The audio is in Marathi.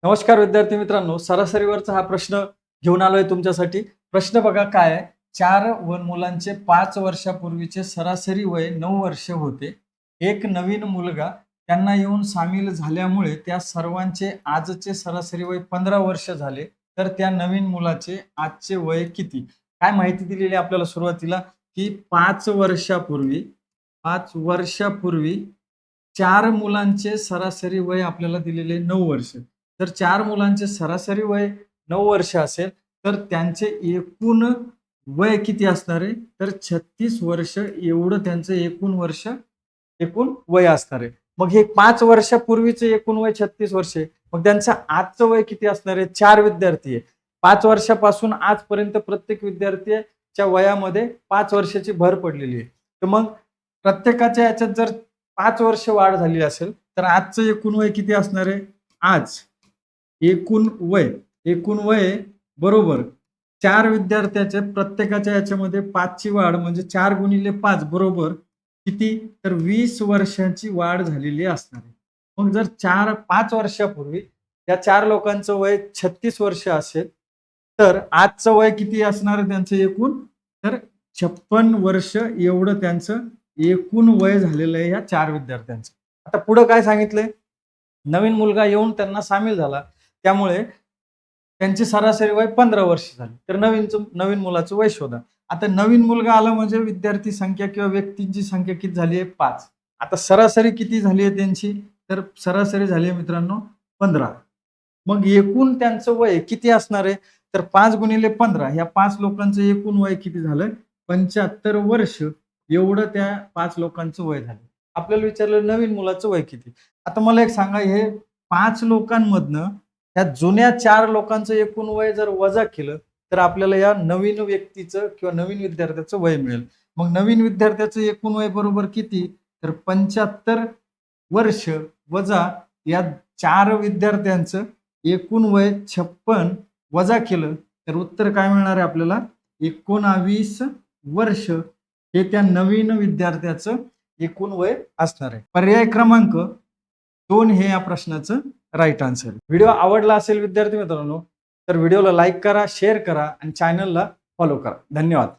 नमस्कार विद्यार्थी मित्रांनो, सरासरीवरचा हा प्रश्न घेऊन आलोय तुमच्यासाठी. प्रश्न बघा काय आहे? 4 मुलांचे 5 वर्षापूर्वीचे सरासरी वय 9 वर्ष होते. एक नवीन मुलगा त्यांना येऊन सामील झाल्यामुळे त्या सर्वांचे आजचे सरासरी वय 15 वर्ष झाले. तर त्या नवीन मुलाचे आजचे वय किती? काय माहिती दिलेली आहे आपल्याला सुरुवातीला, की 5 वर्षापूर्वी 4 मुलांचे सरासरी वय आपल्याला दिलेले 9 वर्ष. तर 4 मुलांचे सरासरी वय 9 वर्ष असेल, तर त्यांचे एकूण वय किती असणार आहे? तर 36 वर्ष एवढं त्यांचं एकूण वय असणार आहे. मग हे 5 वर्षापूर्वीचं एकूण वय 36 वर्ष आहे. मग त्यांचं आजचं वय किती असणार आहे? 4 विद्यार्थी आहे. 5 वर्षापासून आजपर्यंत प्रत्येक विद्यार्थ्याच्या वयामध्ये 5 वर्षाची भर पडलेली आहे. तर मग प्रत्येकाच्या याच्यात जर 5 वर्ष वाढ झाली असेल, तर आजचं एकूण वय किती असणार आहे? आज एकूण वय बरोबर 4 विद्यार्थ्याच्या प्रत्येकाच्या याच्यामध्ये 5 ची वाढ म्हणजे 4 गुणिले 5 बरोबर किती? तर 20 वर्षांची वाढ झालेली असणार आहे. मग जर 5 वर्षापूर्वी या 4 लोकांचं वय 36 वर्ष असेल, तर आजचं वय किती असणार आहे त्यांचं एकूण? तर 56 वर्ष एवढं त्यांचं एकूण वय झालेलं आहे या 4 विद्यार्थ्यांचं. आता पुढं काय सांगितलंय? नवीन मुलगा येऊन त्यांना सामील झाला. त्यामुळे त्यांची सरासरी वय 15 वर्ष झाली. तर नवीन मुलाचं वय शोधा. आता नवीन मुलगा आला म्हणजे विद्यार्थी संख्या किंवा व्यक्तींची संख्या किती झाली आहे? 5. आता सरासरी किती झाली आहे त्यांची? तर सरासरी झाली आहे मित्रांनो 15. मग एकूण त्यांचं वय किती असणार आहे? तर 5 गुणिले 15 ह्या 5 लोकांचं एकूण वय किती झालं? 75 वर्ष एवढं त्या 5 लोकांचं वय झालं. आपल्याला विचारलं नवीन मुलाचं वय किती? आता मला एक सांगा, हे 5 लोकांमधनं त्या जुन्या 4 लोकांचं एकूण वय जर वजा केलं, तर आपल्याला या नवीन व्यक्तीचं किंवा नवीन विद्यार्थ्याचं वय मिळेल. मग नवीन विद्यार्थ्याचं एकूण वय बरोबर किती? तर 75 वर्ष वजा या 4 विद्यार्थ्यांचं एकूण वय 56 वजा केलं, तर उत्तर काय मिळणार आहे आपल्याला? 19 वर्ष हे त्या नवीन विद्यार्थ्याचं एकूण वय असणार आहे. पर्याय क्रमांक 2 हे या प्रश्नाचं राईट आन्सर. व्हिडिओ आवडला असेल विद्यार्थी मित्रांनो, तर व्हिडिओला लाईक करा, शेअर करा आणि चॅनलला फॉलो करा. धन्यवाद.